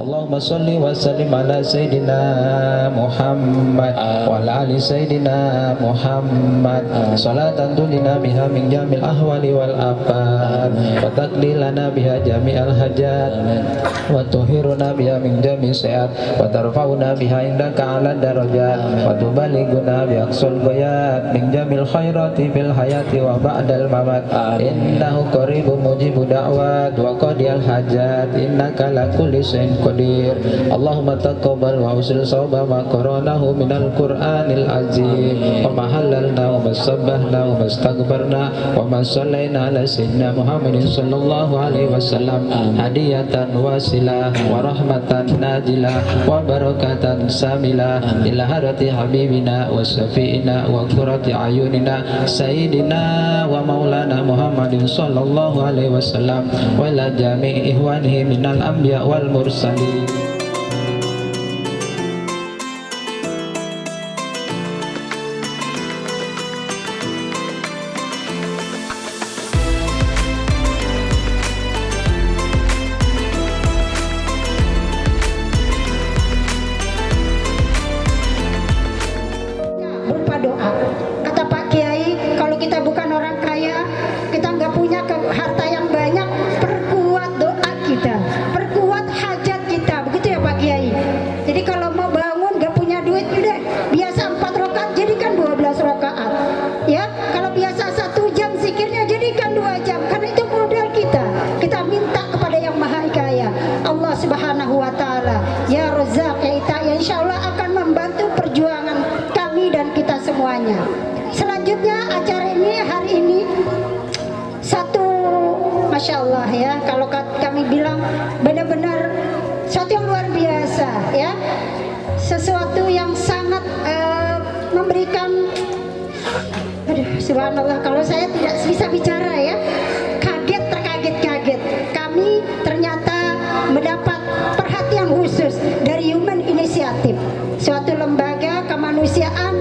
Allahumma sholli wa sallim ala Sayyidina Muhammad wa ala ali Sayyidina Muhammad salatan tunjina biha min jamil ahwali wal afat wa taqdilana biha jami'al hajat wa tuhiruna biha min jami' sayiat wa tarfa'una biha indaka ala darajat wa tubalighuna bi aqsal ghayat min jamil khairati fil hayati wa ba'dal mamat innahu qaribun mujibu da'wat wa qadiyal hajat innaka la kulli shay'in qadir. Allahumma taqabbal wa usil sawba ma qaranahu minal qur'anil azim wa ma halalna wa ma sabbahna wa ma astaghfarna wa ma sallaina ala sayyidina Muhammadin sallallahu alaihi wasallam hadiyatan wasilah wa rahmatan najilah wa barakatan samilah ila harati habibina wa syafi'ina wa qurrati ayunina sayyidina wa maulana Muhammadin sallallahu alaihi wasallam wa ila jami'i ihwanihi minal anbiya wal mursalin. Berupa doa. Kata Pak Kiai, kalau kita bukan orang kaya, kita nggak punya harta yang banyak, perkuat doa kita, perkuat hajat kita, begitu ya Pak Kiai. Jadi kalau mau bangun nggak punya duit, udah biasa 4 rakaat jadikan 12 rakaat. Ya, kalau biasa 1 jam zikirnya jadikan 2 jam, karena itu modal kita. Kita minta kepada yang Maha Kaya, Allah Subhanahu Wa Taala, ya Razzaq, ya Ita, ya Insya Allah akan membantu perjuangan kami dan kita semuanya. Selanjutnya acara ini hari ini satu, Masya Allah ya, kalau kami bilang benar-benar sesuatu yang luar biasa ya, sesuatu yang sangat memberikan, aduh subhanallah, kalau saya tidak bisa bicara ya, kaget, terkaget-kaget. Kami ternyata mendapat perhatian khusus dari Human Initiative, suatu lembaga kemanusiaan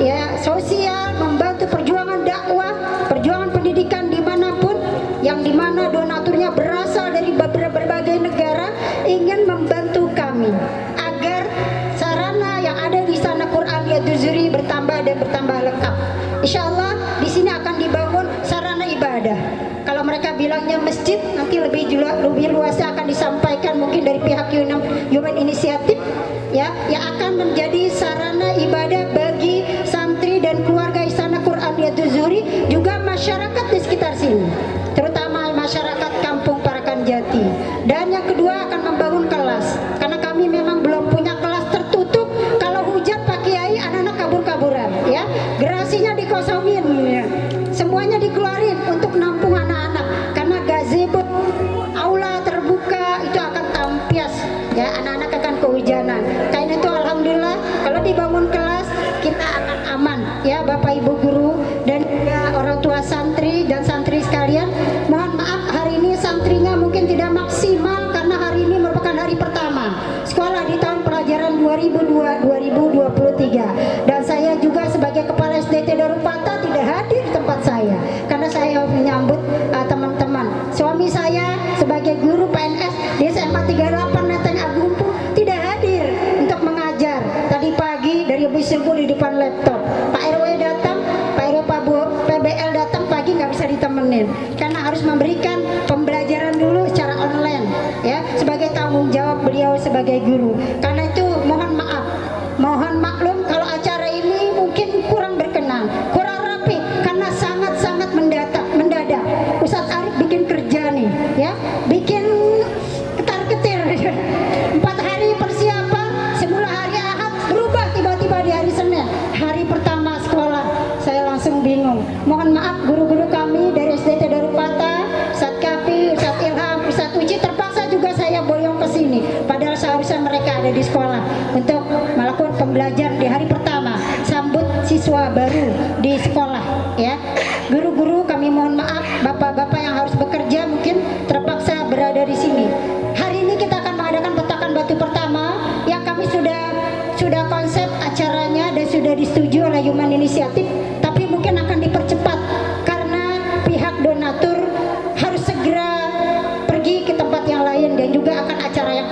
ya, sosial, membantu perjuangan dakwah, perjuangan pendidikan dimanapun, yang dimana donaturnya berasal dari berbagai negara, ingin membantu kami agar sarana yang ada di sana Quran Yaduzuri bertambah dan bertambah lengkap. Insya Allah di sini akan dibangun sarana ibadah. Kalau mereka bilangnya masjid, nanti lebih luasnya akan disampaikan mungkin dari pihak Human Initiative ya, yang akan menjadi sarana ibadah bagi santri dan keluarga Istana Quran Yaduzuri, juga masyarakat di sekitar sini, terutama masyarakat Kampung Parakan Jati. Dan yang kedua akan membangun kelas, karena kami memang belum punya kelas tertutup. Kalau hujan Pak Kiai, anak-anak kabur-kaburan ya, gerasinya dikosongin ya, semuanya dikeluarin untuk nampung anak-anak, karena gazebo aula terbuka itu akan tampias ya, anak-anak akan kehujanan. Karena itu alhamdulillah kalau dibangun kelas kita akan aman ya, Bapak Ibu guru dan juga orang tua santri dan santri sekalian. Mohon maaf hari ini santrinya mungkin tidak maksimal karena hari ini merupakan hari pertama sekolah di tahun pelajaran 2002-2023, dan saya juga sebagai kepala SDT Darupata tidak hadir di tempat saya karena saya menyambut teman-teman. Suami saya sebagai guru PNS di SMA 38 Neteng Agumpu tidak hadir untuk mengajar. Tadi pagi dari subuh di depan laptop. Pak RW datang, Pak RW Pak PBL datang pagi, nggak bisa ditemenin karena harus memberikan pembelajaran dulu secara online ya, sebagai tanggung jawab beliau sebagai guru. Karena itu mohon maaf, mohon maklum kalau acara ini mungkin kurang berkenan, kurang rapi karena sangat-sangat mendadak. Ustadz Arif bikin kerja nih ya, bikin ketar-ketir 4 hari persiapan, semula hari Ahad berubah tiba-tiba di hari Senin, hari pertama sekolah. Saya langsung bingung. Mohon maaf guru-guru kami dari SDT Darupata, Ustadz Kafi, Ustadz Ilham, Ustadz Uji, terpaksa juga saya boyong ke sini, padahal seharusnya mereka ada di sekolah untuk melakukan pembelajaran di hari pertama, sambut siswa baru di sekolah ya. Guru-guru kami mohon maaf, bapak-bapak yang harus bekerja mungkin terpaksa berada di sini. Hari ini kita akan mengadakan petakan batu pertama yang kami sudah konsep acaranya dan sudah disetujui oleh Human Initiative, tapi mungkin akan dipercepat karena pihak donatur harus segera pergi ke tempat yang lain, dan juga akan acara yang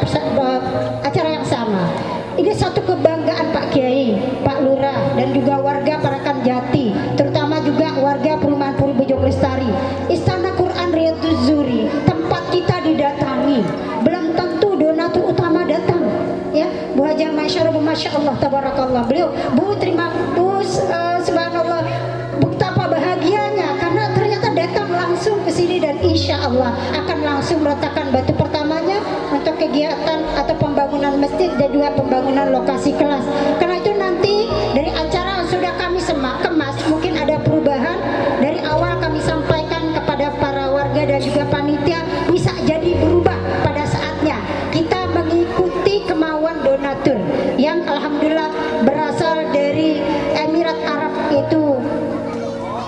dan juga warga Parakan Jati, terutama juga warga perumahan Puri Bojong Lestari. Istana Quran Riyadhuz Zuri, tempat kita didatangi. Belum tentu donatur utama datang. Ya, Bu Haja Masya Allah, tabarakallah. Beliau, Bu subhanallah, betapa bahagianya karena ternyata datang langsung ke sini dan insya Allah akan langsung meletakkan batu pertamanya untuk kegiatan atau pembangunan masjid dan juga pembangunan lokasi kelas. Karena itu nanti dari acara sudah kami kemas, mungkin ada perubahan. Dari awal kami sampaikan kepada para warga dan juga panitia, bisa jadi berubah pada saatnya. Kita mengikuti kemauan donatur yang alhamdulillah berasal dari Emirat Arab, itu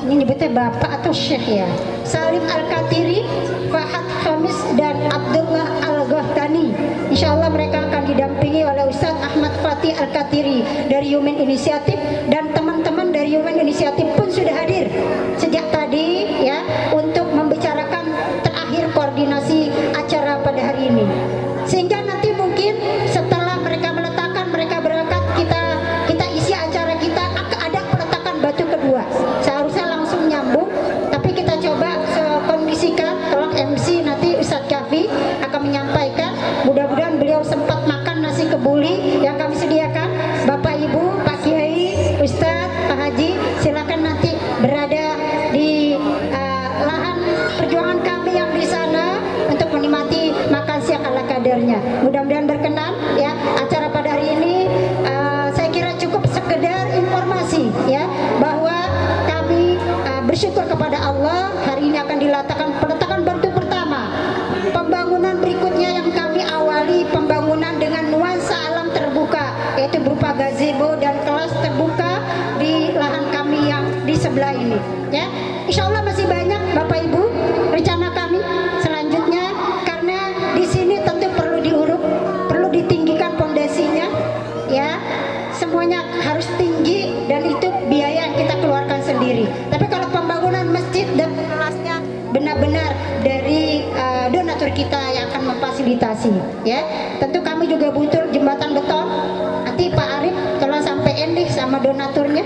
ini nyebutnya Bapak atau Syekh ya, Salim Al-Katiri, Fahad Khamis dan Abdullah Al-Ghahtani. Insya Allah mereka akan didampingi oleh Ustadz Ahmad Fatih Al-Katiri dari Human Initiative, dan teman-teman dari Human Initiative pun sudah hadir sejak tadi ya untuk membicarakan terakhir koordinasi acara pada hari ini. Sehingga nanti mungkin setelah mereka meletakkan, mereka berangkat, kita isi acara kita, ada peletakan batu kedua. Seharusnya langsung nyambung, tapi kita coba kondisikan. Tolong MC nanti Ustadz Kafi akan menyampaikan. Mudah-mudahan beliau sempat makan nasi kebuli yang kami sediakan. Bapak Ibu, Pak Kiai, Ustadz, Pak Haji, silakan nanti berada di lahan perjuangan kami yang di sana untuk menikmati makan siang ala kadarnya. Mudah-mudahan berkenan ya acara pada hari ini. Saya kira cukup sekedar informasi ya bahwa kami bersyukur kepada Allah, hari ini akan diletakkan peletakan batu pertama. Pembangunan berikutnya yang kami awali pembangunan dengan nuansa alam terbuka, yaitu berupa gazebo dan kelas terbuka di lahan kami yang di sebelah ini ya. Insya Allah masih banyak Bapak Ibu rencana kami selanjutnya, karena di sini tentu perlu diuruk, perlu ditinggikan pondasinya ya. Semuanya harus tinggi dan itu biaya yang kita keluarkan sendiri. Tapi kalau pembangunan masjid dan kelasnya benar-benar dari donatur kita yang akan memfasilitasi ya. Tentu kami juga butuh jembatan beton. Nanti Pak Arif tolong sampein nih sama donaturnya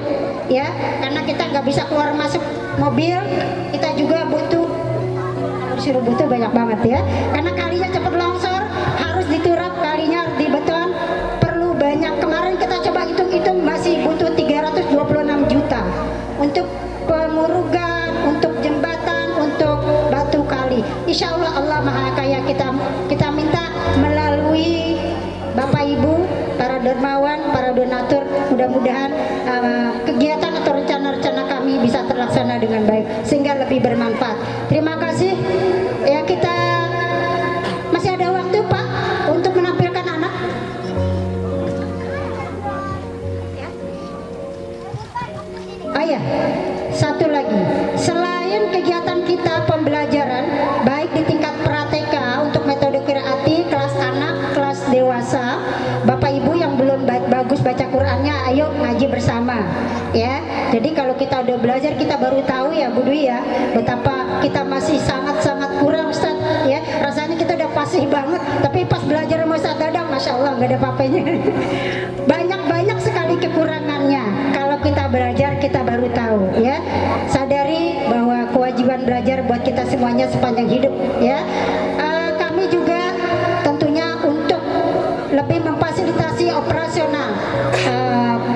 ya, karena kita nggak bisa keluar masuk mobil. Kita juga butuh, disuruh butuh banyak banget ya, karena kalinya cepat longsor, harus diturap, kalinya harus dibeton, perlu banyak. Kemarin kita coba hitung-hitung masih butuh 326 juta untuk pengurugan, untuk jembatan, untuk batu kali. Insya Allah Allah Maha Kaya, kita minta melalui Bapak Ibu, para dermawan, para donatur, mudah-mudahan kegiatan atau rencana-rencana kami bisa terlaksana dengan baik sehingga lebih bermanfaat. Terima kasih ya. Kita masih ada waktu Pak untuk menampilkan anak ya. Oh ya, satu lagi, selain kegiatan kita pembelajaran baik di tingkat pra-TK untuk metode qiraati, kelas anak, kelas dewasa, Bapak Ibu yang belum bagus baca Qurannya, ayo ngaji bersama ya. Jadi kalau kita udah belajar, kita baru tahu ya Bu Dwi ya, betapa kita masih sangat-sangat kurang Ustaz ya. Rasanya kita udah fasih banget, tapi pas belajar sama Ustaz Dadang, Masya Allah nggak ada apa-apanya. Banyak sekali kekurangannya. Kalau kita belajar, kita baru tahu ya. Sadari bahwa kewajiban belajar buat kita semuanya sepanjang hidup ya. Kami juga tentunya untuk lebih memfasilitasi operasional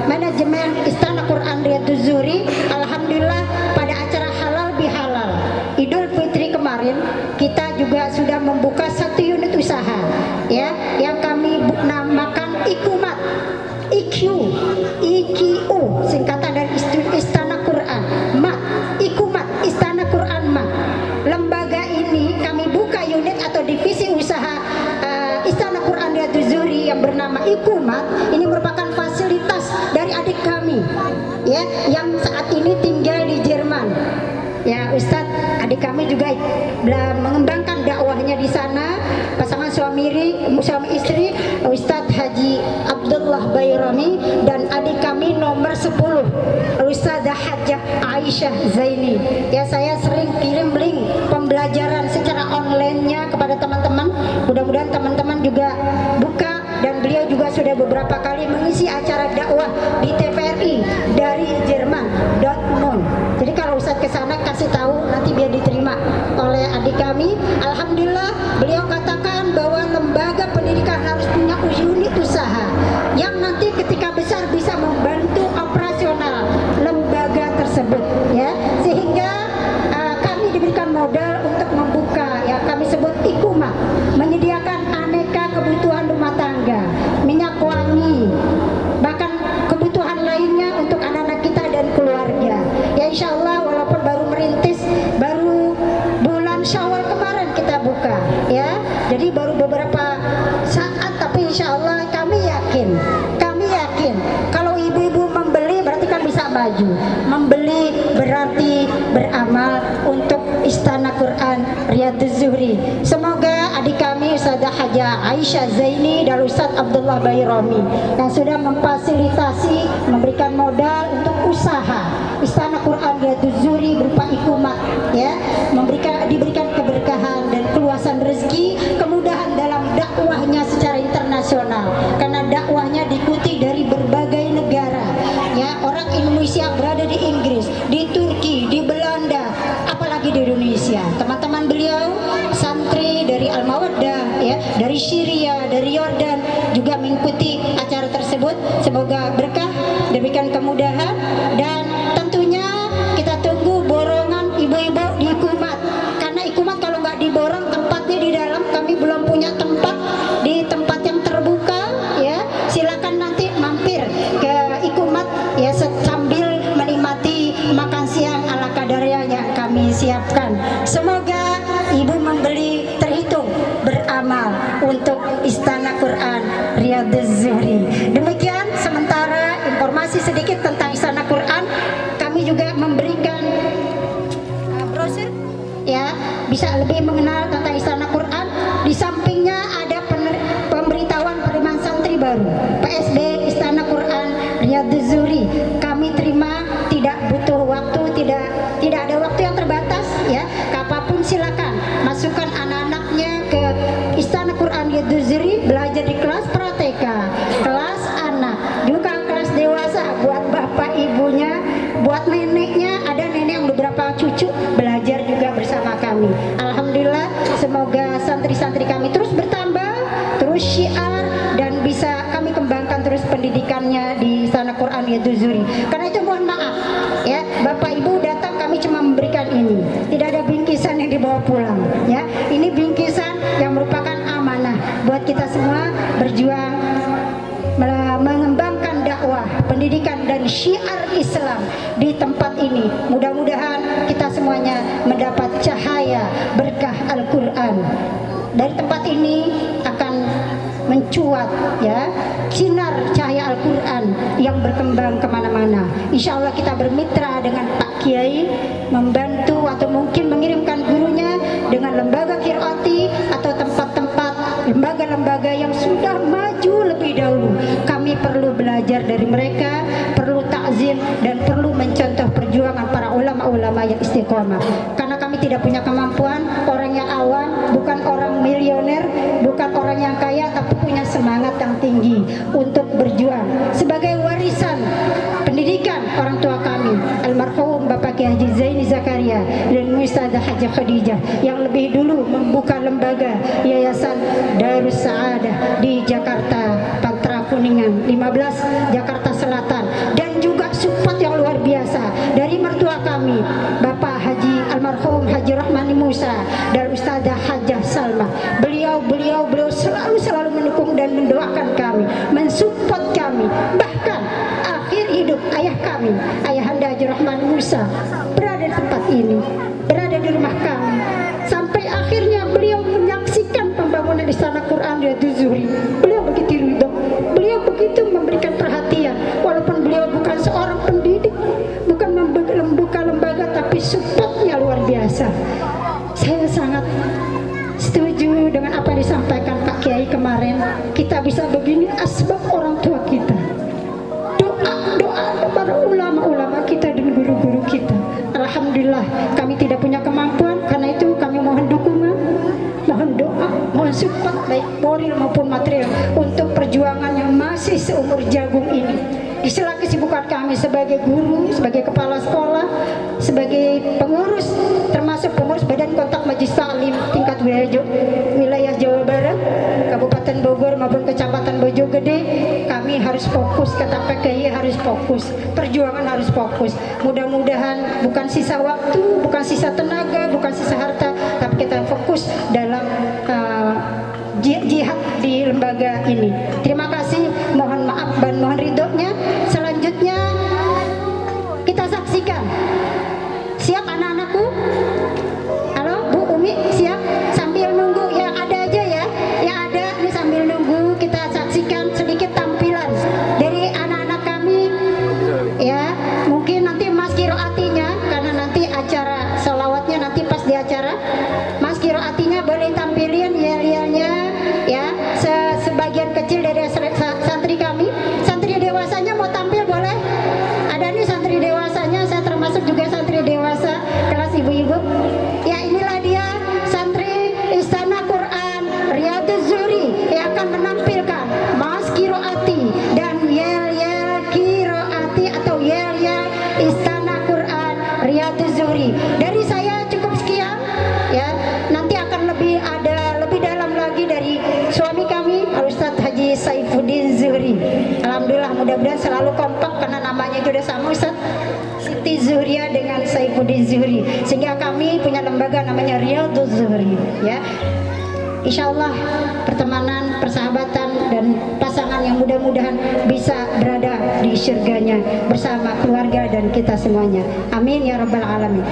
manajemen Istana Quran Riyadhuz Zuri. Alhamdulillah pada acara halal bihalal Idul Fitri kemarin kita juga sudah membuka satu unit usaha ya, yang kami namakan Ikumat, IQ singkatan dari Istana Quran Mat, Ikumat Istana Quran Mat. Lembaga ini kami buka unit atau divisi usaha Istana Quran Riyadhuz Zuri yang bernama Ikumat. Ini merupakan fasilitas dari adik kami ya, yang saat ini tinggal di Jerman ya. Ustadz, adik kami juga mengembangkan dakwahnya di sana. Pasangan suami istri Ustadz Haji Abdullah Bayrami dan adik kami nomor 10 Ustazah Hajjah Aisyah Zaini ya. Saya sering kirim link pembelajaran secara online-nya kepada teman-teman. Mudah-mudahan teman-teman juga buka, dan beliau juga sudah beberapa kali mengisi acara dakwah di TVRI dan kami. Alhamdulillah beliau katakan bahwa lembaga pendidikan harus punya unit usaha yang nanti ketika besar bisa membantu operasional lembaga tersebut, ya, sehingga kami diberikan modal untuk membuka, ya, kami sebut Ikumah, menyediakan aneka kebutuhan rumah tangga, minyak wangi, bahkan kebutuhan lainnya untuk anak-anak kita dan keluarga. Ya, insya Allah walaupun baru merintis, baru bulan Syawal kemarin kita buka, ya, jadi baru beberapa saat, tapi insya Allah kami yakin kalau ibu-ibu membeli berarti kan bisa maju. Membeli berarti beramal untuk Istana Quran Riyadhuz Zuhri. Semoga adik kami Ustazah Hajah Aisyah Zaini dan Ustaz Abdullah Bayrami yang sudah memfasilitasi, memberikan modal untuk usaha Istana Quran Riyadhuz Zuhri berupa Ikumah, ya, diberikan keberkahan dan keluasan rezeki, kemudahan dalam dakwahnya secara internasional, karena dakwahnya diikuti dari berbagai negara, ya, orang Indonesia berada di Inggris, di Turki, di Belanda, apalagi di Indonesia. Teman-teman beliau santri dari Al-Mawaddah, ya, dari Syria, dari Yordan juga mengikuti acara tersebut. Semoga berkah, diberikan kemudahan, dan tentunya kita tunggu borongan ibu-ibu di Ikumat, karena Ikumat kalau nggak diborong tempatnya di dalam, kami belum punya tempat di tempat yang terbuka, ya, silakan nanti mampir ke Ikumat, ya, sambil menikmati makan siang ala kadarnya yang kami siapkan. Semoga ibu membeli terhitung beramal untuk Istana Quran Riyadhuz Zuhri. Demikian sementara informasi sedikit tentang Istana Quran. Kami juga memberikan brosur, ya, bisa lebih mengenal tentang Istana Quran. Di sampingnya ada pemberitahuan penerimaan santri baru PSB Istana Quran Riyadhuz Zuhri. Kami terima, tidak butuh waktu, tidak ada waktu yang terbatas, ya. Kapanpun silakan masukkan anak-anaknya ke Istana Quran Riyadhuz Zuhri, belajar di kelas pra-TK, kelas anak, juga kelas dewasa, buat bapak ibunya, buat neneknya, ada nenek yang beberapa cucu belajar juga bersama kami. Alhamdulillah, semoga santri-santri kami terus bertambah, terus syiar, dan bisa kami kembangkan terus pendidikannya di Istana Quran Riyadhuz Zuhri. Karena itu mohon maaf, ya, bapak ibu datang kami cuma memberikan ini, tidak ada bingkisan yang dibawa pulang, ya. Ini bingkisan yang merupakan amanah buat kita semua berjuang mengembangkan dakwah, pendidikan dan syiar Islam di tempat ini. Mudah-mudahan kita semuanya mendapat cahaya berkah Al-Quran. Dari tempat ini akan mencuat, ya, sinar cahaya Al-Quran yang berkembang kemana-mana. Insya Allah kita bermitra dengan Pak Kiai, membantu atau mungkin mengirimkan gurunya dengan lembaga Qiraati atau tempat-tempat lembaga-lembaga yang sudah maju lebih dahulu. Kami perlu belajar dari mereka, perlu takzim, dan perlu mencontoh perjuangan para ulama-ulama yang istiqomah. Karena kami tidak punya kemampuan, orang yang awam, bukan orang milioner, bukan orang yang kaya, tapi punya semangat yang tinggi untuk berjuang sebagai warisan pendidikan orang tua kami, almarhum Bapak Kiai Haji Zaini Zakaria dan Ustazah Hajah Khadijah, yang lebih dulu membuka lembaga Yayasan Darus Saadah di Jakarta, Pantra Kuningan 15, Jakarta Selatan, dan juga support yang luar biasa dari mertua kami, Bapak Haji almarhum Haji Rahmani Musa dan Ustazah Hajah Salma. Beliau selalu mendukung dan mendoakan kami, mensupport kami. Bahkan akhir hidup ayah kami, Ayahanda Haji Rahmani Musa, berada di tempat ini, berada di rumah kami, sampai akhirnya beliau menyaksikan pembangunan Istana Quran Riyadhuz Zuhri. Beliau begitu ridho, beliau begitu memberikan perhatian, walaupun beliau bukan seorang pendidik, bukan membuka lembaga, tapi supportnya luar biasa. Saya sangat setuju dengan apa yang disampaikan Pak Kiai kemarin. Kita bisa begini asbab orang tua kita, doa para ulama-ulama kita dan guru-guru kita. Alhamdulillah kami tidak punya kemampuan, karena itu kami mohon dukungan, mohon doa, mohon support baik moral maupun material untuk perjuangan yang masih seumur jagung ini. Di sela kesibukan kami sebagai guru, sebagai kepala sekolah, sebagai pengurus, termasuk pengurus badan Tim Kontak Majelis Taklim tingkat wilayah Jawa Barat, Kabupaten Bogor maupun Kecamatan Bojogede, kami harus fokus, kata PKI harus fokus, perjuangan harus fokus. Mudah-mudahan bukan sisa waktu, bukan sisa tenaga, bukan sisa harta, tapi kita fokus dalam jihad di lembaga ini. Terima kasih, mohon maaf dan mohon ridhonya. Selanjutnya kita saksikan. Siap anak-anakku? Halo Bu Umi, siap? Sambil nunggu yang ada aja ya, yang ada ini sambil nunggu kita saksikan sedikit tampilan dari anak-anak kami ya. Mungkin nanti Mas Kiroatinya, karena nanti acara selawatnya nanti pas di acara, Mas Kiroatinya boleh tampilin yel-yelnya ya. Sebagian kecil dari santri kami, santri dewasanya mau tampil boleh? Ada nih santri dewasanya, saya termasuk juga santri dewasa kelas ibu-ibu. Ya inilah dia santri Istana Quran Riyaduz Zuhri yang akan menampilkan Mas Kiroati dan yel-yel Kiroati atau yel-yel Istana Quran Riyaduz Zuhri. Dari saya cukup sekian ya. Nanti akan lebih dalam lagi dari suami kami Ustadz Haji Saifuddin Zuhri. Alhamdulillah, mudah-mudahan selalu kompak karena namanya sudah sama, Ustadz Siti Zuhria dengan Saifuddin Zuhri, sehingga kami punya lembaga namanya Riyaduz Zuhri ya. Insya Allah pertemanan, persahabatan dan pasangan yang mudah-mudahan bisa berada di syurganya bersama keluarga dan kita semuanya. Amin ya rabbal alamin.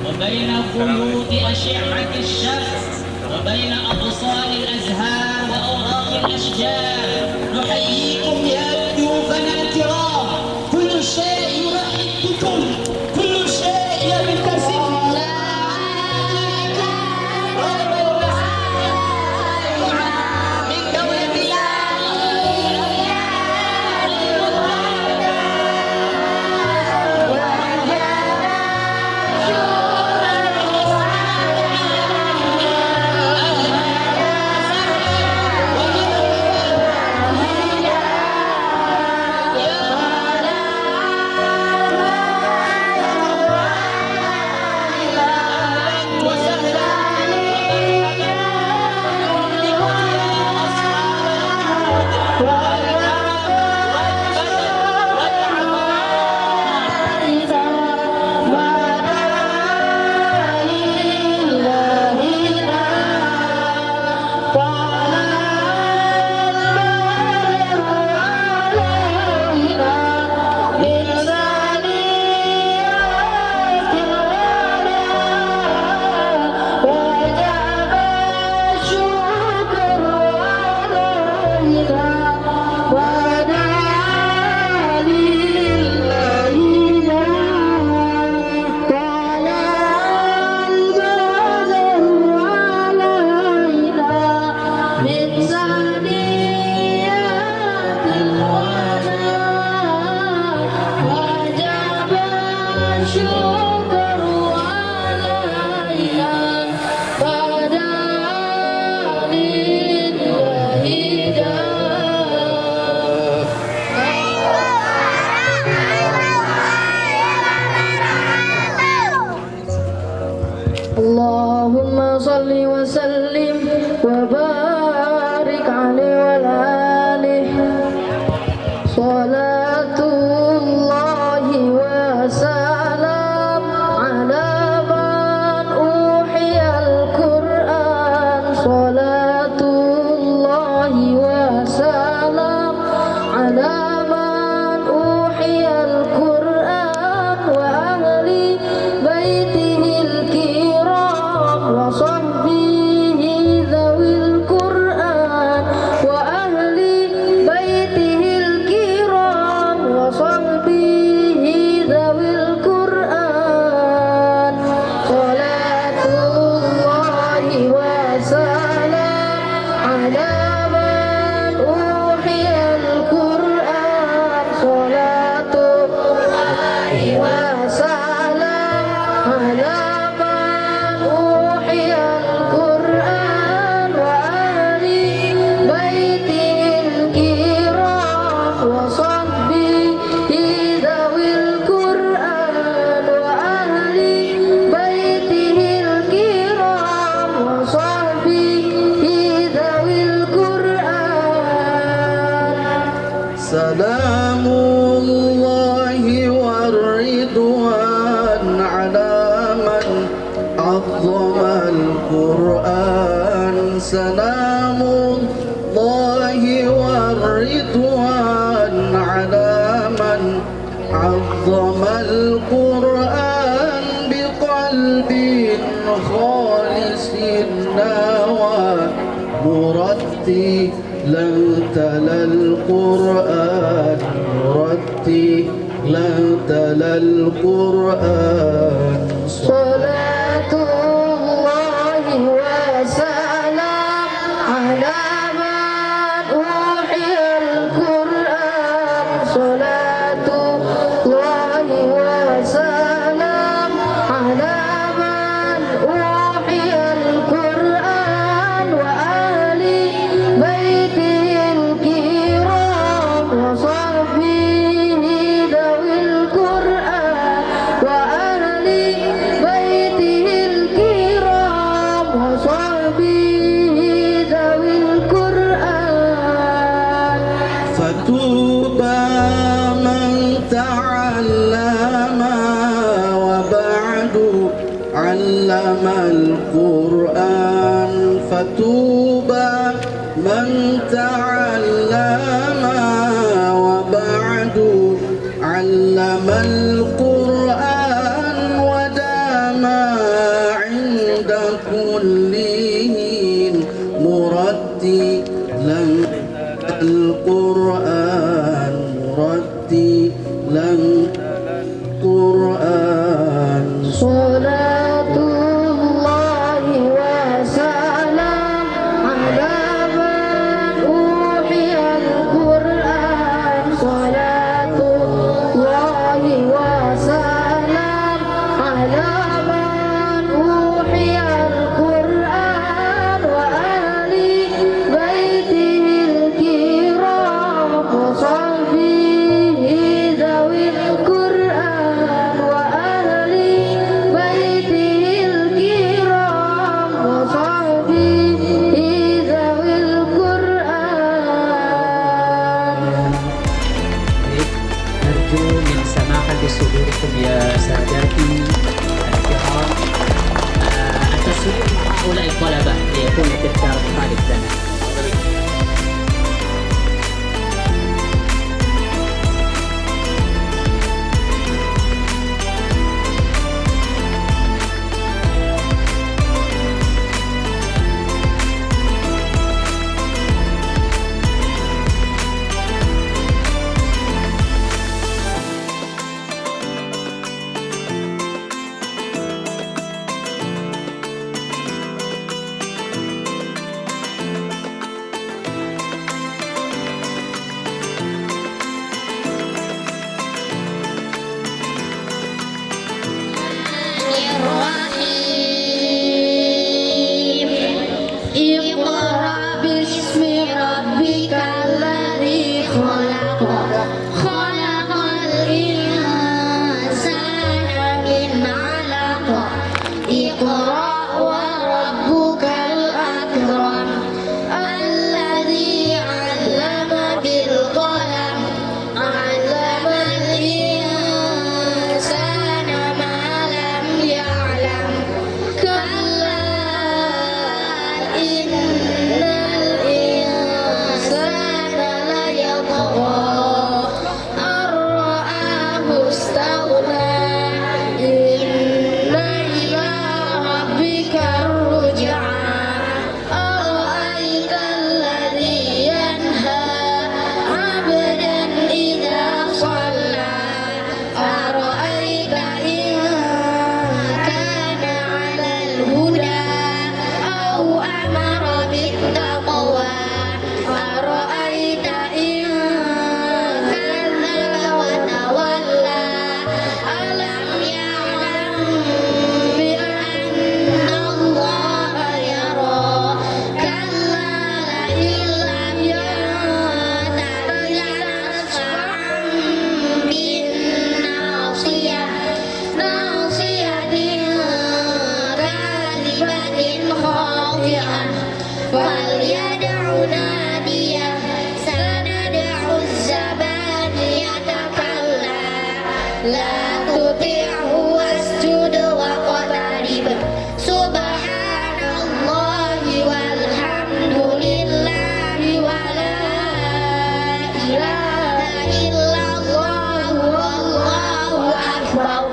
وبين خيوط أشعة الشمس وبين أبصار الأزهار وأوراق والرجال نحييكم يا ضيوفنا الكرام كل شيء يرحب بكم كل شيء يبتسم Allahumma salli wa sallim wa barik alaihi wa alihi salatullahi wa salam ala man uhiyal Qur'an salatullahi wa salam ala man uhiyal Qur'an wa ahli baitihil wa sahbihi dhawil Qur'an wa ahli baitihil kiram wa sahbihi dhawil Qur'an salatullahi wa salam ala man uhiyal Qur'an salatullahi wa salam ala سلام الله والرضوان على من عظم القرآن سلام الله والرضوان على من عظم القرآن بقلب خالص نوى مرتلا تلا القرآن مرتلا تلا القرآن salatullahi wa salam ala man uhiyal Qur'an salatullahi wa salam ala man uhiyal Qur'an wa ahli baitihil kiram wa sahbihi dhawil Qur'an wa ahli baitihil kiram wa sahbihi dhawil Qur'an فتوبى من تعلم وبعد علم القرآن فتوبى من تعلم وبعد علم القرآن ودام عند كل مرتلا القرآن صلاة الله وسلام على من أوحي القرآن صلاة الله وسلام على من أوحي القرآن وأهل بيته الكرام وصحبه ذوي القرآن وأهل بيته الكرام وصحبه ذوي القرآن. نرجو من سماحة صدوركم يا سادتي الكرام التصوير مع هؤلاء الطلبة ليكون تذكار الطالب لنا. اقرأ باسم ربك الذي خلق خلق الإنسان من علق اقرأ وربك الأكرم الذي علم بالقلم علم الإنسان ما لم يعلم كلا إن الإنسان ليطغى أن رآه استغنى إن إلى ربك الرجعى أرأيت الذي ينهى عبدا إذا صلى أرأيت إن كان على الهدى أو أمر بالتقوى أرأيت إن كذب وتولى ألم يعلم بأن الله يرى كلا لئن لم ينته لنسفعا بالناصية ناصية كاذبة خاطئة فليدع ناديه سندع الزبانية كلا لا تطعه واسجد واقترب سبحان الله والحمد لله ولا إله إلا الله والله أكبر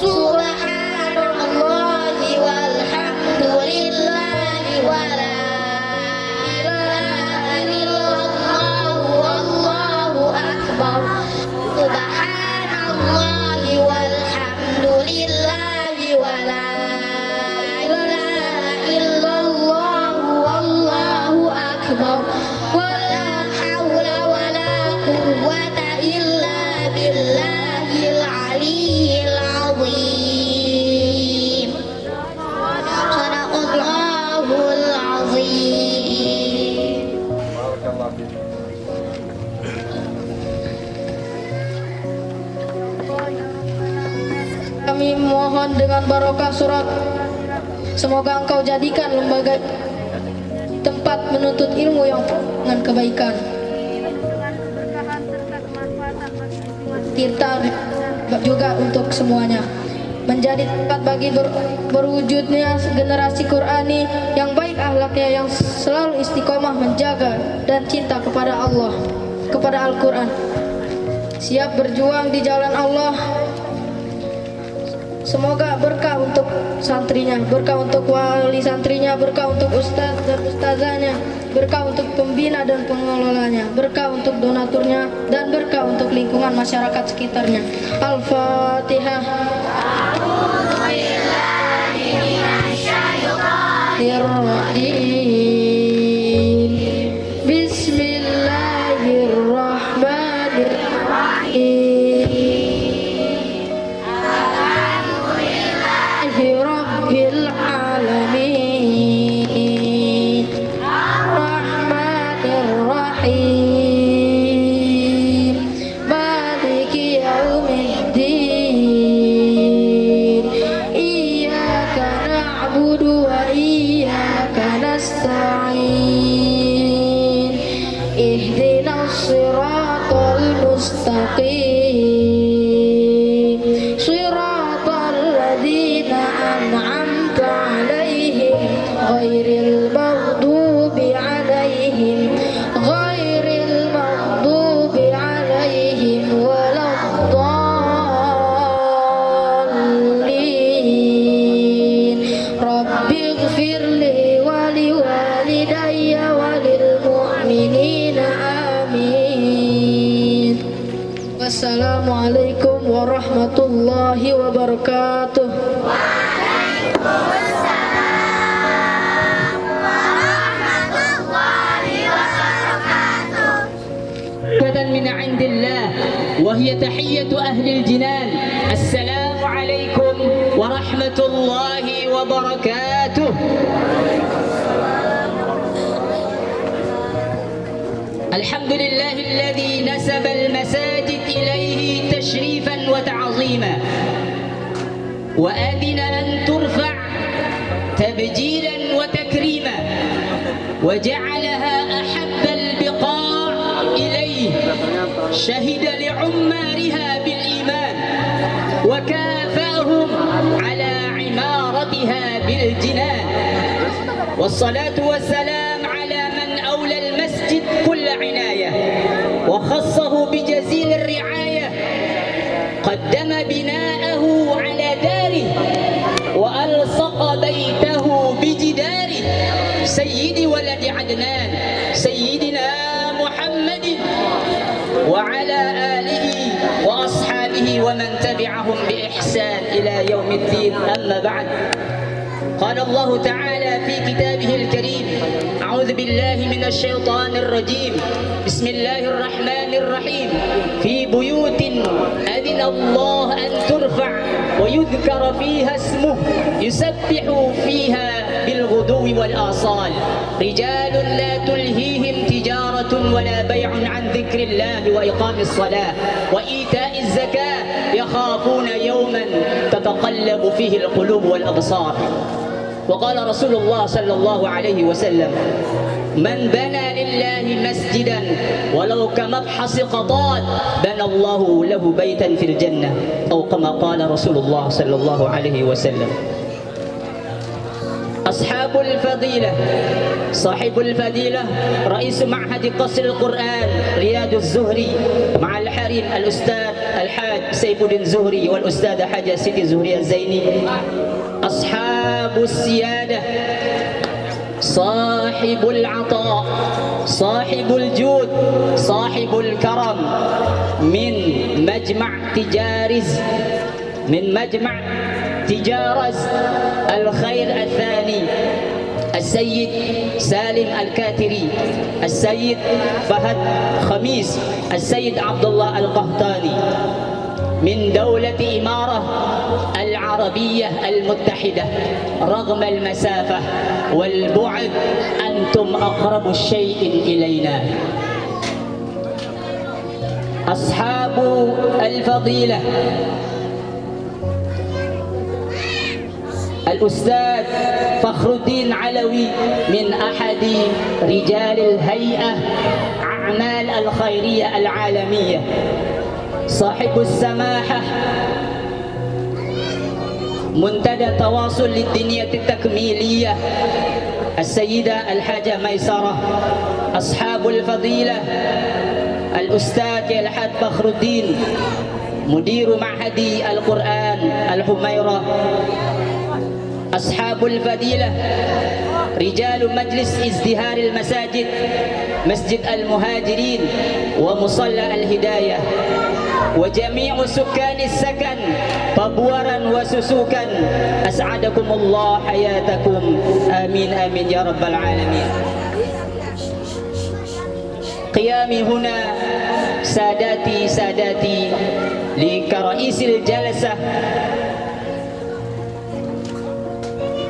سبحان الله والحمد لله ولا إله إلا الله والله أكبر سبحان الله والحمد لله ولا إله إلا الله والله أكبر ولا حول ولا قوة إلا بالله العلي العظيم صدق الله العظيم. Kami mohon dengan barokah surat, semoga Engkau jadikan lembaga tempat menuntut ilmu yang dengan kebaikan. Tirta juga untuk semuanya, menjadi tempat bagi berwujudnya generasi Qur'ani yang baik akhlaknya, yang selalu istiqomah menjaga dan cinta kepada Allah, kepada Al-Quran, siap berjuang di jalan Allah. Semoga berkah untuk santrinya, berkah untuk wali santrinya, berkah untuk ustaz dan ustazahnya, berkah untuk pembina dan pengelolanya, berkah untuk donaturnya, dan berkah untuk lingkungan masyarakat sekitarnya. Al-Fatihah. Bismillah. Bismillahirrahmanirrahim. Rabbil alamin. Rahmanir rahim. Maliki yaumiddin. Iyyaka na'budu wa iyyaka nasta'in. Ihdinas siratal mustaqim. Siratal ladzina an'amta 'alaihim ghairil maghdubi 'alaihim waladdallin. Rabbighfirli wa liwalidayya wa lil mu'minina amin. Wassalamualaikum warahmatullahi wabarakatuh. من عند الله وهي تحية أهل الجنان. السلام عليكم ورحمة الله وبركاته. الحمد لله الذي نسب المساجد إليه تشريفا وتعظيما، وأذن أن ترفع تبجيلا وتكريما، وجعلها أحب البقاع إليه، شهد لعمارها بالإيمان وكافأهم على عمارتها بالجنان. والصلاة والسلام على من أولى المسجد كل عناية وخصه بجزيل الرعاية، قدم بناءه على داره وألصق بيته بجداره، سيد ولد عدنان سيدنا محمد وعلى آله وأصحابه ومن تبعهم بإحسان إلى يوم الدين. أما بعد، قال الله تعالى في كتابه الكريم: أعوذ بالله من الشيطان الرجيم، بسم الله الرحمن الرحيم. في بيوت أذن الله أن ترفع ويذكر فيها اسمه يسبح فيها بالغدو والآصال، رجال لا تلهيهم تجارة ولا بيع عن ذكر الله وإقام الصلاة وإيتاء الزكاة، يخافون يوما تتقلب فيه القلوب والأبصار. وقال رسول الله صلى الله عليه وسلم: من بنى لله مسجدا ولو كمبحث قطات بنى الله له بيتا في الجنة، أو كما قال رسول الله صلى الله عليه وسلم. أصحاب الفضيلة، صاحب الفضيلة رئيس معهد قصر القرآن رياض الزهري مع الحريم الأستاذ الحاج سيف الدين زهري والأستاذة حاجة سيدي زهري الزيني. أصحاب السيادة، صاحب العطاء، صاحب الجود، صاحب الكرم، من مجمع تجارز الخير الثاني، السيد سالم الكاتري، السيد فهد خميس، السيد عبد الله القهطاني، من دولة إمارة العربية المتحدة. رغم المسافة والبعد أنتم أقرب شيء إلينا. أصحاب الفضيلة، الأستاذ فخر الدين علوي من أحد رجال الهيئة أعمال الخيرية العالمية، صاحب السماحة، منتدى تواصل للدنيا التكميلية، السيدة الحاجة ميسرة. أصحاب الفضيلة، الأستاذ الحاج فخر الدين مدير معهد القرآن الحميرة. أصحاب الفضيلة، رجال مجلس ازدهار المساجد، مسجد المهاجرين ومصلى الهداية، وجميع سكان السكن وبورا وسسوكا أسعدكم الله حياتكم آمين آمين يا رب العالمين. قيامي هنا ساداتي كرئيس الجلسة،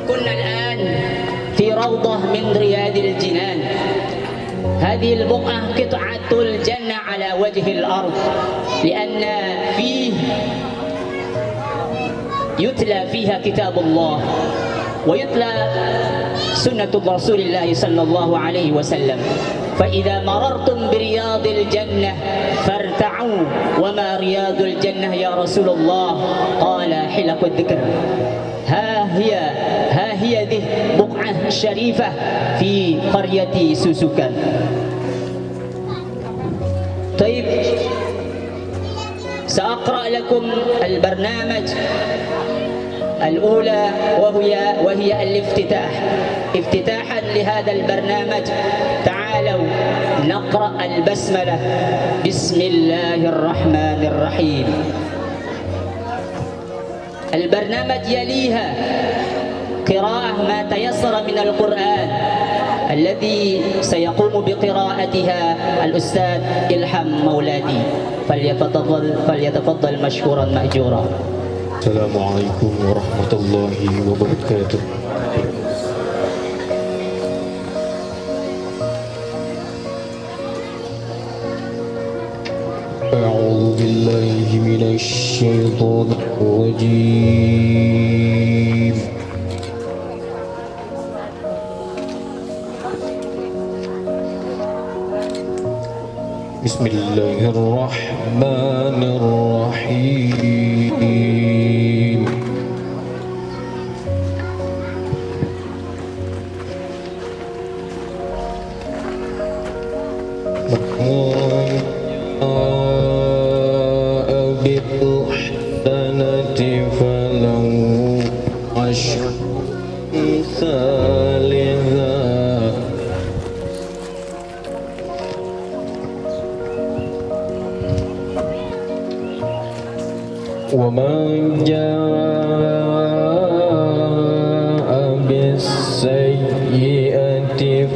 كنا الآن في روضة من رياض الجنان. هذه البقعة قطعة الجنة على وجه الأرض، لأن فيه يتلى فيها كتاب الله ويتلى سنة رسول الله صلى الله عليه وسلم. فإذا مررتم برياض الجنة فارتعوا. وما رياض الجنة يا رسول الله؟ قال حلق الذكر. ها هي ذه بقعة شريفة في قرية سوسوكا. طيب، سأقرأ لكم البرنامج الأولى وهي الافتتاح. افتتاحا لهذا البرنامج تعالوا نقرأ البسملة. بسم الله الرحمن الرحيم. البرنامج يليها قراءة ما تيسر من القرآن الذي سيقوم بقراءتها الأستاذ إلحام مولادي، فليتفضل مشكورا مأجورا. السلام عليكم ورحمة الله وبركاته. أعوذ بالله من الشيطان الرجيم. بسم الله الرحمن الرحيم. بالحسنة فله عشر أمثالها ومن جاء بالسيئة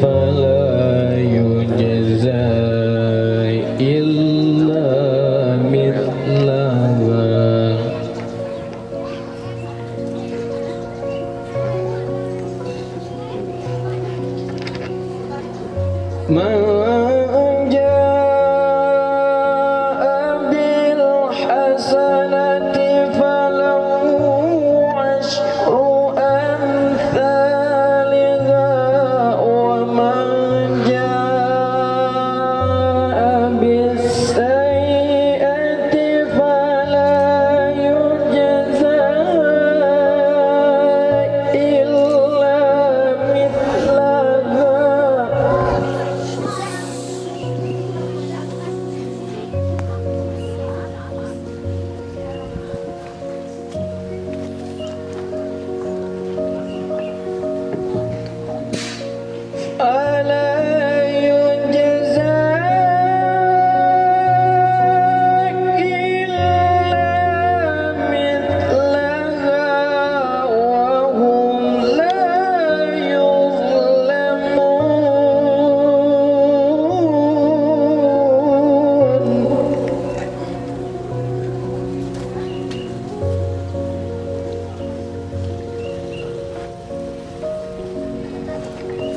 فلا يجزى إلا مثلها من جاء بالحسنة فله عشر أمثالها ومن جاء بالسيئة فلا يجزى إلا مثلها. ألا يجزى إلا مثلها وهم لا يظلمون.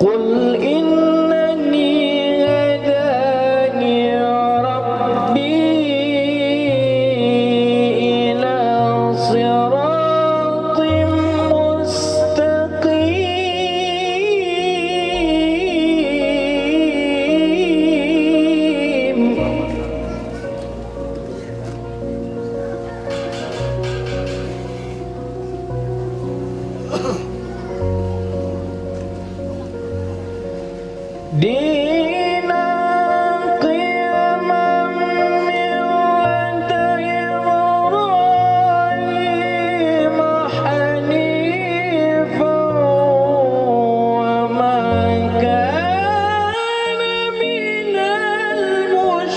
قل إنني هداني ربي إلى صراط مستقيم. دينا قيما ملة إبراهيم حنيفا وما كان من المشركين.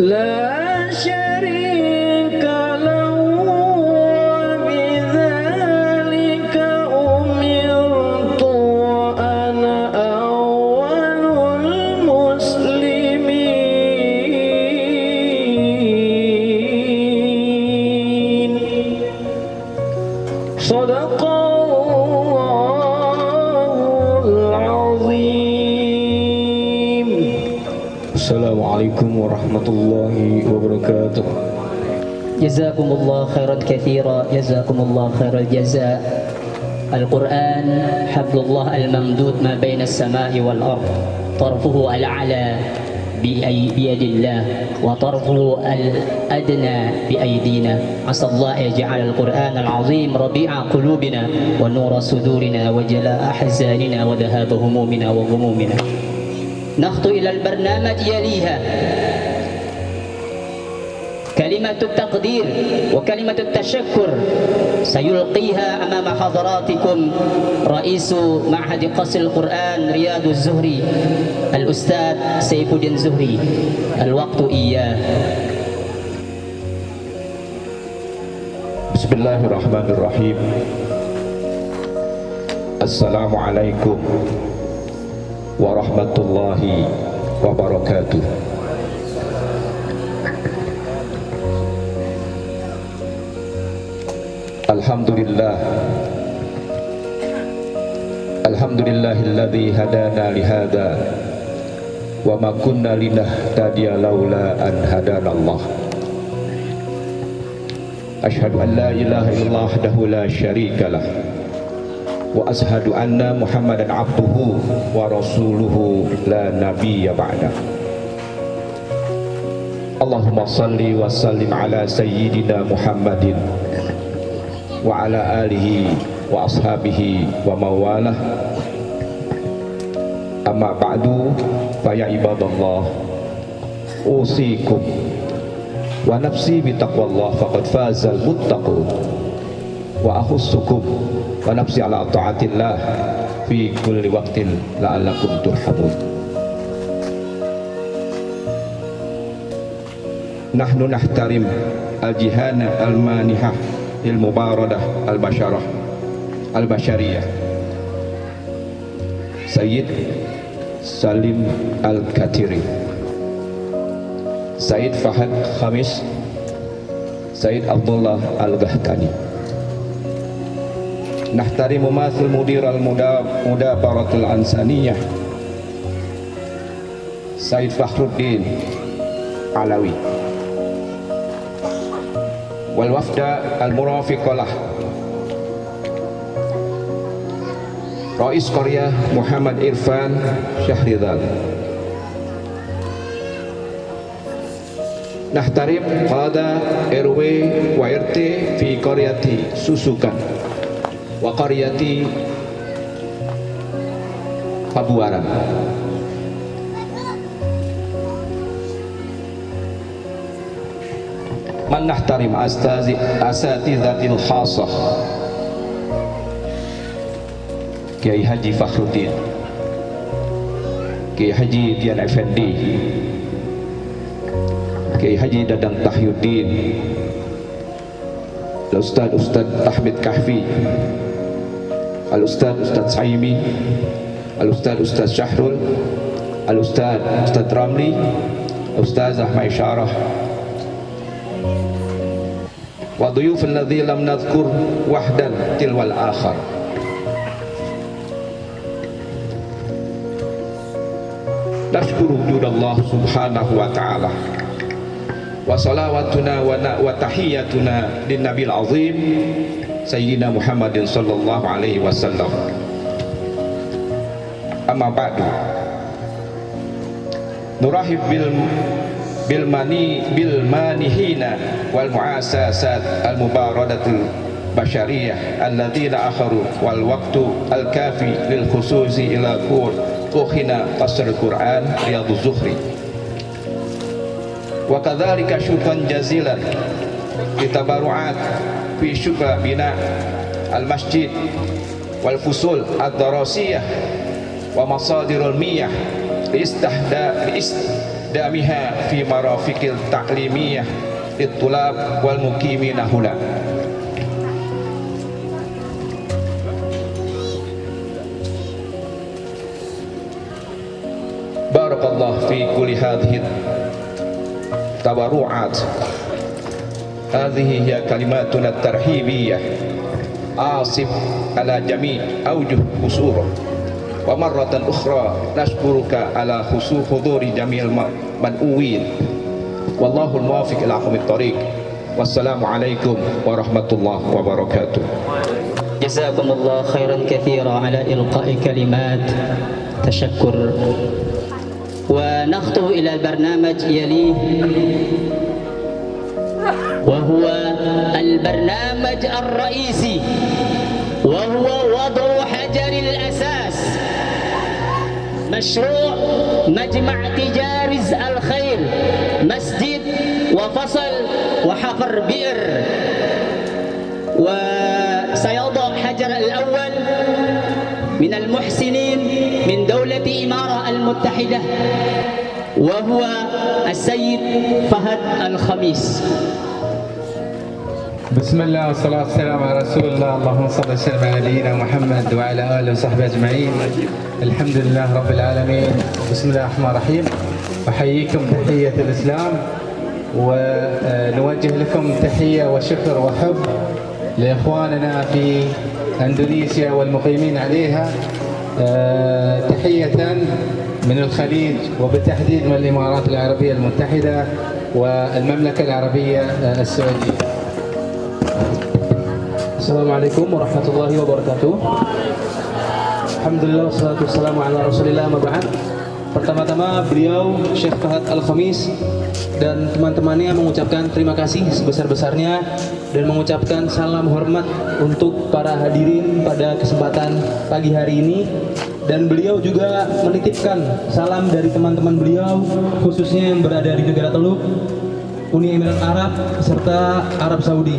لا شريك له وبذلك أمرت وأنا أول المسلمين صدق الله العظيم. Assalamualaikum warahmatullahi wabarakatuh. جزاكم الله خيرا كثيرا، جزاكم الله خير الجزاء. القرآن حبل الله الممدود ما بين السماء والأرض، طرفه الأعلى بيد الله وطرفه الأدنى بأيدينا. عسى الله يجعل القرآن العظيم ربيع قلوبنا ونور صدورنا وجلاء أحزاننا وذهاب همومنا وغمومنا. نخطو إلى البرنامج يليها كلمة التقدير وكلمة التشكر سيلقيها أمام حضراتكم رئيس معهد قصر القرآن رياض الزهري الأستاذ سيف الدين زهري. الوقت إياه. Bismillahirrahmanirrahim. Assalamualaikum warahmatullahi wabarakatuh. Alhamdulillah. Alhamdulillahilladzi hadana lihada wa ma kunna linahtadiya laula an hadanallah. Asyhadu an la ilaha illallah wahdahu la syarika lah wa ashhadu anna Muhammadan abduhu wa rasuluhu la nabiyya ba'da. Allahumma salli wa sallim ala sayyidina Muhammadin wa ala alihi wa ashabihi wa mawalah. Amma ba'du, fa ya ibadallah, usikum wa nafsi bi taqwallah faqad fazal muttaqun, wa akhussukum wa nafsi ala ta'atillah fi kulli waqtin la'allakum turhamun. Nahnu nahtarim al-jihana al-manihah il-mubaradah al-basharah al-bashariyah Sayyid Salim Al-Katiri, Sayyid Fahad Khamis, Sayyid Abdullah Al-Gahtani. Nahtari mumathil mudir al-mudabaratul ansaniyah Sayyid Fakhruddin Alawi wal wafda al-murafiqalah Rais Korea Muhammad Irfan Syahrizal. Nahtarim qada RW wa RT fi qaryati Susukan wa qaryati Pabuaran. Man nahtarim asatizatil khasah Kiai Haji Fakhruddin, Kiai Haji Dian Effendi, Kiai Haji Dadang Tahyuddin, Al-Ustadz Ahmed Kahfi, Al-Ustadz Saimi, Al-Ustadz Syahrul, Al-Ustadz Ramli, Al-Ustazah Maisyarah, wa dhuyuf alladhi lam nadhkur wahdan tilwal akhar. Nashkuru hududallah subhanahu wa ta'ala wa salawatuna wa tahiyyatuna lin nabil azim sayyidina Muhammadin sallallahu alaihi wasallam. Amma ba'du, nurahib bil manihina wal mu'asasat al mubaradatul bashariyah alladhina akharu wal waqtu al kafi lil khususi ila Kuhina Qasr Al-Quran Riyaduz Zuhri. Wa kadzalika syukran jazilan litabaru'at fi syukra bina al-masjid wal fusul ad-darasiyah wa masadirul miyah واستخدامها في مرافق التعليمية للطلاب والمقيمين هنا. بارك الله في كل هذه التبرعات. هذه هي كلماتنا الترحيبية. آسف على جميع أوجه قصوره، ومرة أخرى نشكرك على حضور جميع المنؤوين، والله الموافق إلى أقوم الطريق. والسلام عليكم ورحمة الله وبركاته. جزاكم الله خيرا كثيرا على إلقاء كلمات تشكر. ونخطو إلى البرنامج يليه، وهو البرنامج الرئيسي، وهو وضع حجر الأساس مشروع مجمع تجارز الخير، مسجد وفصل وحفر بئر. وسيضع حجر الأول من المحسنين من دولة إمارة المتحدة، وهو السيد فهد الخميس. بسم الله والصلاة والسلام على رسول الله. اللهم صل وسلم على نبينا محمد وعلى آله وصحبه أجمعين. الحمد لله رب العالمين. بسم الله الرحمن الرحيم. أحييكم تحية الإسلام، ونوجه لكم تحية وشكر وحب لإخواننا في أندونيسيا والمقيمين عليها، تحية من الخليج وبالتحديد من الإمارات العربية المتحدة والمملكة العربية السعودية. Assalamualaikum warahmatullahi wabarakatuh. Alhamdulillah wassalatu wassalamu ala rasulillah ma ba'd. Pertama-tama beliau Syekh Fahad Al-Khamis dan teman-temannya mengucapkan terima kasih sebesar-besarnya dan mengucapkan salam hormat untuk para hadirin pada kesempatan pagi hari ini. Dan beliau juga menitipkan salam dari teman-teman beliau khususnya yang berada di negara Teluk, Uni Emirat Arab serta Arab Saudi,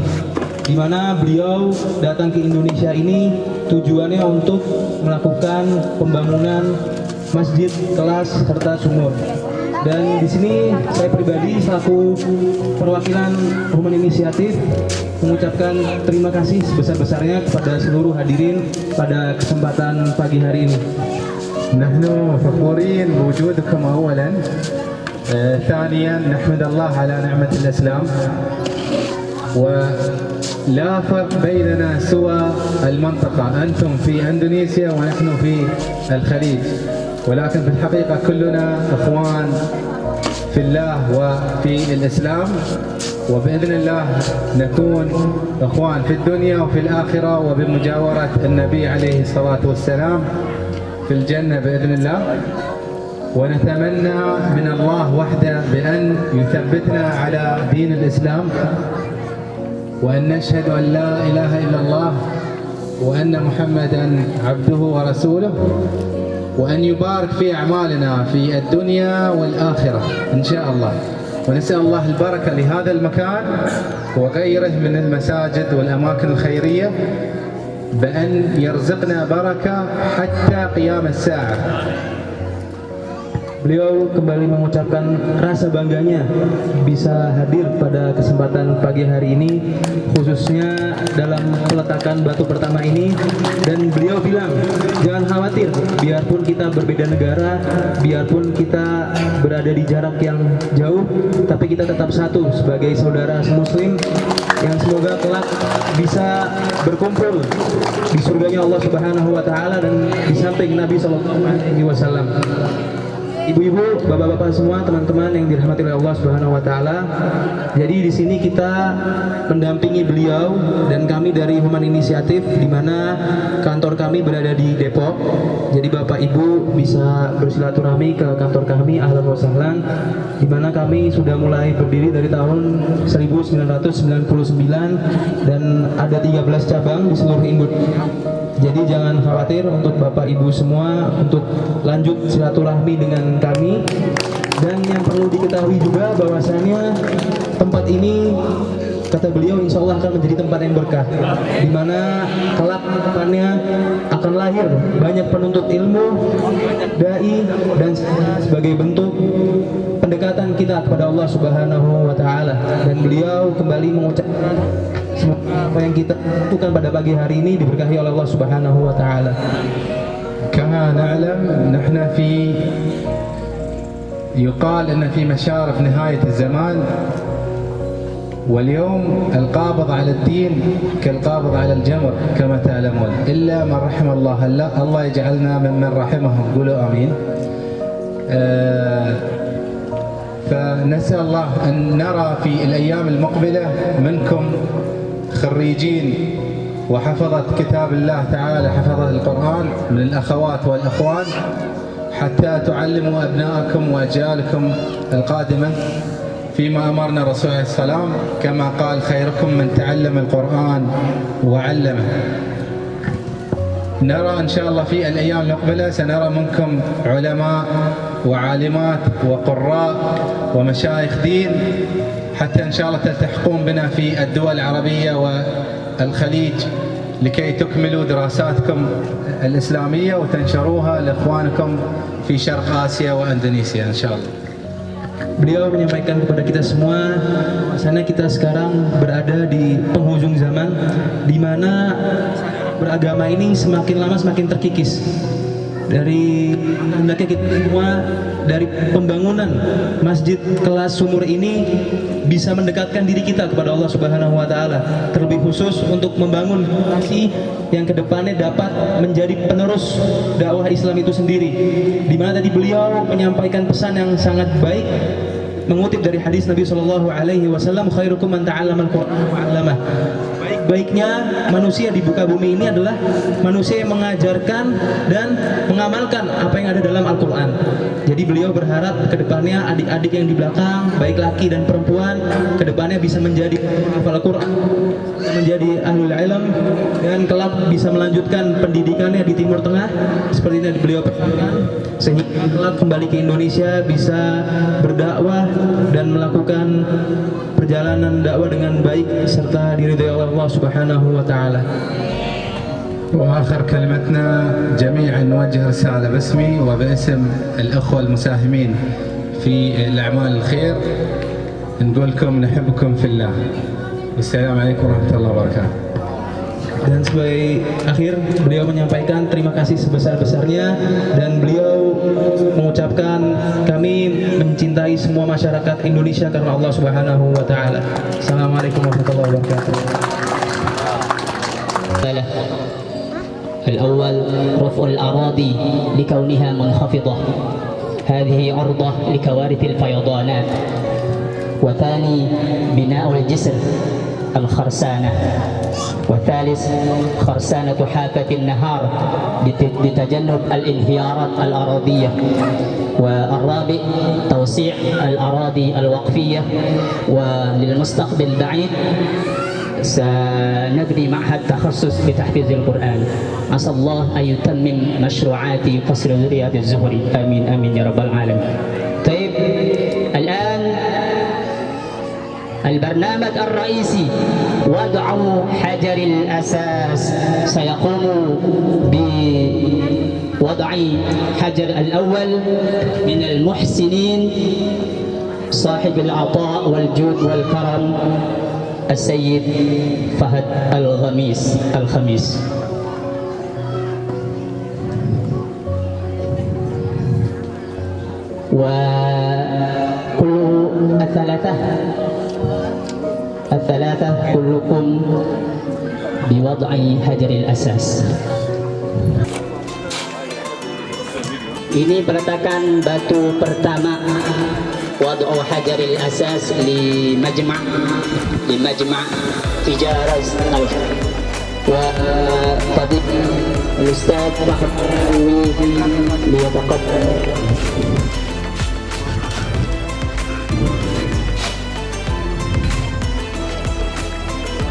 di mana beliau datang ke Indonesia ini tujuannya untuk melakukan pembangunan masjid, kelas serta sumur. Dan di sini saya pribadi selaku perwakilan Human Initiative mengucapkan terima kasih sebesar-besarnya kepada seluruh hadirin pada kesempatan pagi hari ini. نحن فخورين بوجودكم أولا، ثانيا نحمد الله على نعمة الإسلام، ولا فرق بيننا سوى المنطقة، أنتم في أندونيسيا ونحن في الخليج، ولكن في الحقيقة كلنا إخوان في الله وفي الإسلام، وبإذن الله نكون إخوان في الدنيا وفي الآخرة وبمجاورة النبي عليه الصلاة والسلام في الجنة بإذن الله. ونتمنى من الله وحده بأن يثبتنا على دين الإسلام، وأن نشهد أن لا إله إلا الله وأن محمدا عبده ورسوله، وأن يبارك في أعمالنا في الدنيا والآخرة إن شاء الله. ونسأل الله البركة لهذا المكان وغيره من المساجد والأماكن الخيرية، بأن يرزقنا بركة حتى قيام الساعة. Beliau kembali mengucapkan rasa bangganya bisa hadir pada kesempatan pagi hari ini, khususnya dalam peletakan batu pertama ini. Dan beliau bilang, jangan khawatir, biarpun kita berbeda negara, biarpun kita berada di jarak yang jauh, tapi kita tetap satu sebagai saudara muslim yang semoga kelak bisa berkumpul di surganya Allah Subhanahu wa taala dan di samping Nabi sallallahu alaihi wasallam. Ibu-ibu, bapak-bapak semua, teman-teman yang dirahmati oleh Allah Subhanahu wa taala. Jadi di sini kita mendampingi beliau dan kami dari Human Initiative, di mana kantor kami berada di Depok. Jadi Bapak Ibu bisa bersilaturahmi ke kantor kami, ahlan wa sahlan, di mana kami sudah mulai berdiri dari tahun 1999 dan ada 13 cabang di seluruh Indonesia. Jadi jangan khawatir untuk Bapak Ibu semua untuk lanjut silaturahmi dengan kami. Dan yang perlu diketahui juga bahwasanya tempat ini kata beliau, insya Allah akan menjadi tempat yang berkah, di mana kelak depannya akan lahir banyak penuntut ilmu, dai, dan sebagai bentuk pendekatan kita kepada Allah Subhanahu wa Ta'ala. Dan beliau kembali mengucapkan semoga apa yang kita lakukan pada pagi hari ini diberkahi oleh Allah Subhanahu wa Ta'ala. كما نعلم نحن يقال أن في مشارف نهاية الزمان، واليوم القابض على الدين كالقابض على الجمر كما تعلمون، إلا من رحم الله. الله يجعلنا ممن رحمهم، قولوا آمين. فنسأل الله أن نرى في الأيام المقبلة منكم خريجين وحفظت كتاب الله تعالى، حفظت القرآن من الأخوات والأخوان، حتى تعلموا أبنائكم وأجيالكم القادمة فيما أمرنا الرسول عليه السلام، كما قال خيركم من تعلم القرآن وعلمه. نرى إن شاء الله في الأيام المقبلة سنرى منكم علماء وعالمات وقراء ومشايخ دين، حتى إن شاء الله تلتحقون بنا في الدول العربية والخليج لكي تكملوا دراساتكم الإسلامية وتنشروها لإخوانكم في شرق آسيا وإندونيسيا إن شاء الله. Beliau menyampaikan kepada kita semua, bahwasanya kita sekarang berada di penghujung zaman, di mana beragama ini semakin lama semakin terkikis. Dari hendaknya kita semua, dari pembangunan masjid kelas sumur ini bisa mendekatkan diri kita kepada Allah Subhanahu wa Ta'ala, terlebih khusus untuk membangun fondasi yang kedepannya dapat menjadi penerus dakwah Islam itu sendiri. Di mana tadi beliau menyampaikan pesan yang sangat baik, mengutip dari hadis Nabi Shallallahu Alaihi Wasallam, khairukum man ta'allama al-Qur'an wa 'allamah. Baik-baiknya manusia di muka bumi ini adalah manusia yang mengajarkan dan mengamalkan apa yang ada dalam Al-Quran. Jadi beliau berharap kedepannya adik-adik yang di belakang, baik laki dan perempuan, kedepannya bisa menjadi hafal Al-Quran, menjadi ahlul ilm, dan kelak bisa melanjutkan pendidikannya di Timur Tengah seperti yang beliau pesankan, sehingga kelak kembali ke Indonesia bisa berdakwah dan melakukan perjalanan dakwah dengan baik serta diridhai oleh Allah Subhanahu wa Ta'ala. وآخر كلمتنا جميعا نوجه رسالة باسمي وباسم الأخوة المساهمين في الأعمال الخير، نقول لكم نحبكم في الله، والسلام عليكم ورحمة الله وبركاته. Dan sebagai akhir beliau menyampaikan terima kasih sebesar-besarnya, dan beliau mengucapkan kami mencintai semua masyarakat Indonesia karena Allah Subhanahu wa Ta'ala. Assalamualaikum warahmatullahi wabarakatuh. الأول رفع الأراضي لكونها منخفضة، هذه عرضة لكوارث الفيضانات. وثاني بناء الجسر الخرسانة. والثالث خرسانة حافة النهار لتجنب الانهيارات الأراضية. والرابع توسيع الأراضي الوقفية. وللمستقبل البعيد سنبني معهد تخصص بتحفيظ القرآن. أسأل الله أن يتمم مشروعات قصر رياض الزهري، آمين آمين يا رب العالمين. طيب الآن البرنامج الرئيسي وضع حجر الأساس، سيقوم بوضع حجر الأول من المحسنين صاحب العطاء والجود والكرم السيد فهد الخميس. وكل الثلاثة كلكم بوضع حجر الأساس. Ini peletakan batu pertama, wad'u hajaril asas li majma' tijarah wa tabib al-ustadz Fahmi liyataqaddam.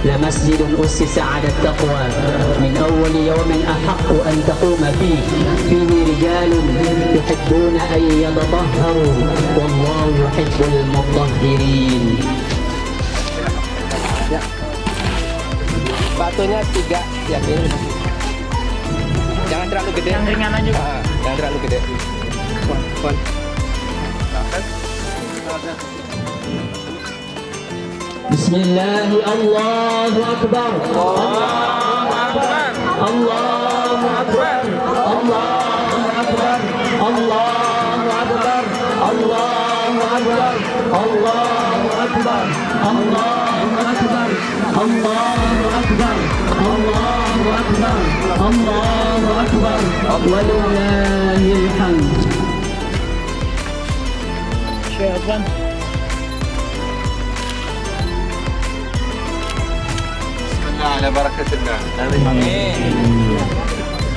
لمسجد أسس على التقوى من أول يوم أحق أن تقوم فيه رجال يحبون أن يتطهروا والله يحب المطهرين. Batunya 3 yakin. Jangan terlalu gede. Yang ringan aja. Jangan terlalu gede. Pon. Bismillah, Allahu Akbar. Allahu Akbar. Allahu Akbar. Allahu Akbar. Allahu Akbar. Allahu Akbar. Allahu Akbar. Allahu Akbar. Allahu Akbar. Allahu Akbar. Allahu Akbar. Walillahil hamd. Syafan. على بركة الله. آمين.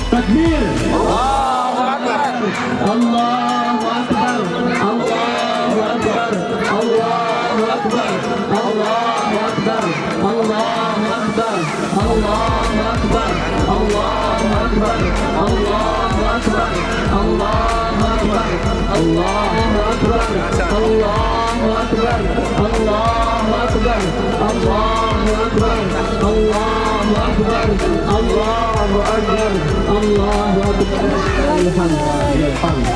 تكبير. الله أكبر. الله أكبر. الله أكبر. الله أكبر. الله أكبر. الله أكبر. الله أكبر. الله أكبر. الله أكبر. الله أكبر. الله أكبر. الله أكبر. الله أكبر. الله أكبر. الله أكبر. الله أكبر. الله أكبر. الحمد الحمد.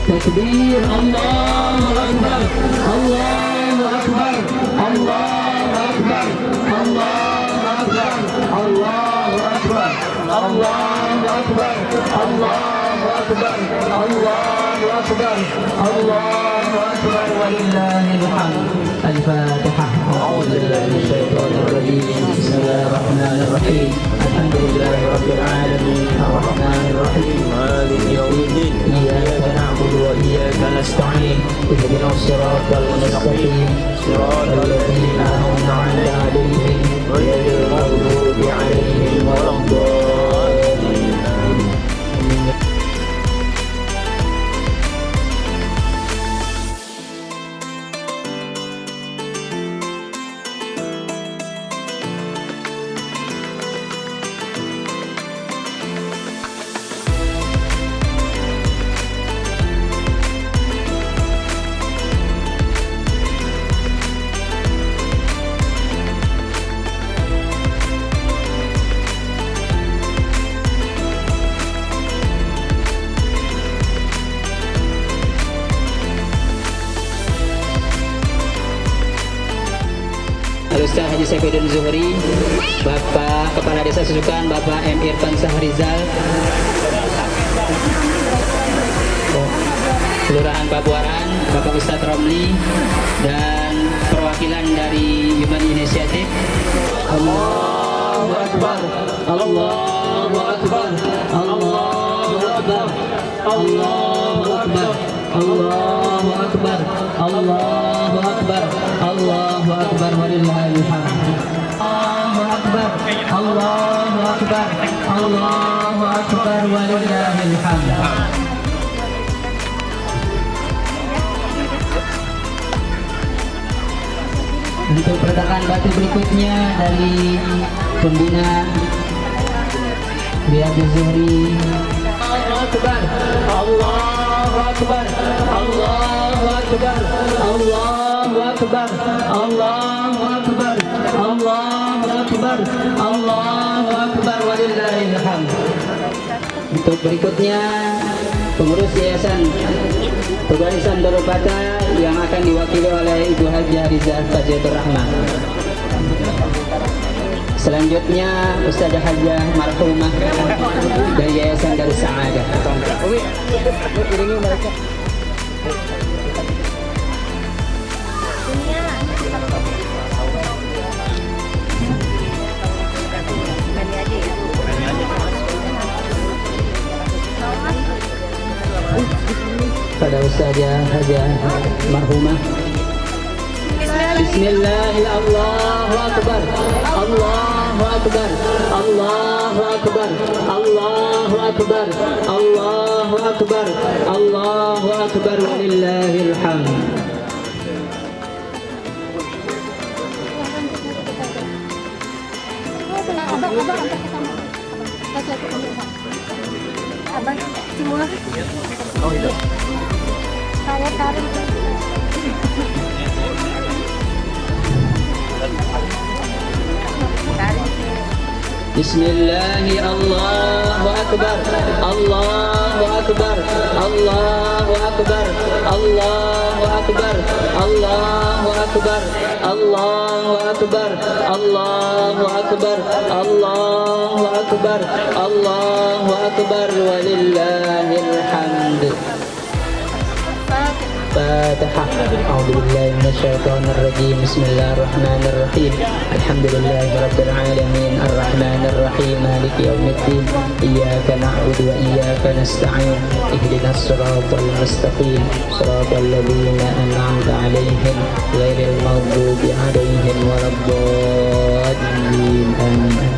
تكبير. الله أكبر. الله أكبر. الله أكبر. الله أكبر. الله أكبر. الله أكبر. الله أكبر. الله أكبر. الله أكبر. ولله الحمد. الفاتحة. أعوذ بالله من الشيطان الرجيم. بسم الله الرحمن الرحيم. الحمد لله رب العالمين الرحمن الرحيم مالك يوم الدين إياك نعبد وإياك نستعين اهدنا الصراط المستقيم صراط الذين أنعمت عليهم غير المغضوب عليهم ولا الضالين. Ustaz Haji Saifuddin Zuhri, Bapak Kepala Desa Susukan, Bapak M. Irfan Sahrizal, Kelurahan Pabuaran, Bapak Ustadz Romli, dan perwakilan dari Human Initiative. Allahu Akbar. Allahu Akbar. Allahu Akbar. Allahu Akbar. Allahu Akbar. Allahu Akbar. Allahu Akbar. Walillahil hamd. Allahu Akbar. Allahu Akbar. Allahu Akbar. Walillahil hamd. Untuk peletakan batu berikutnya dari pembina Riyadhuz Zuhri. Allahu Akbar. Allahu Akbar. Allahu Akbar. Allahu Akbar. Allahu Akbar. Allahu Akbar. Allahu Akbar. Walillahil hamd. Untuk berikutnya pengurus Yayasan Perbarisan Darul Fatah yang akan diwakili oleh Ibu Hajah Rizah Faziatur Rahmah. Selanjutnya Ustazah Hajah Marhumah dari Yayasan Darus Sa'adah. Pada Ustazah Hajah Marhumah. Bismillahirrahmanirrahim. Allahu Akbar. Allahu Akbar. Allahu Akbar. Allahu Akbar. Allahu Akbar. Allahu Akbar. Walillahil hamd. Abang semua. Oh itu. Saya tarik. Bismillah, Allahu Akbar, Allahu Akbar, Allahu Akbar, Allahu Akbar, Allahu Akbar, Allahu Akbar, Allahu Akbar, Allahu Akbar, Allahu Akbar, walillahil hamd. فاتحة. أعوذ بالله من الشيطان الرجيم. بسم الله الرحمن الرحيم. الحمد لله رب العالمين الرحمن الرحيم مالك يوم الدين. إياك نعبد وإياك نستعين. اهدنا الصراط المستقيم صراط الذين أنعمت عليهم غير المغضوب عليهم ولا الضالين. آمين.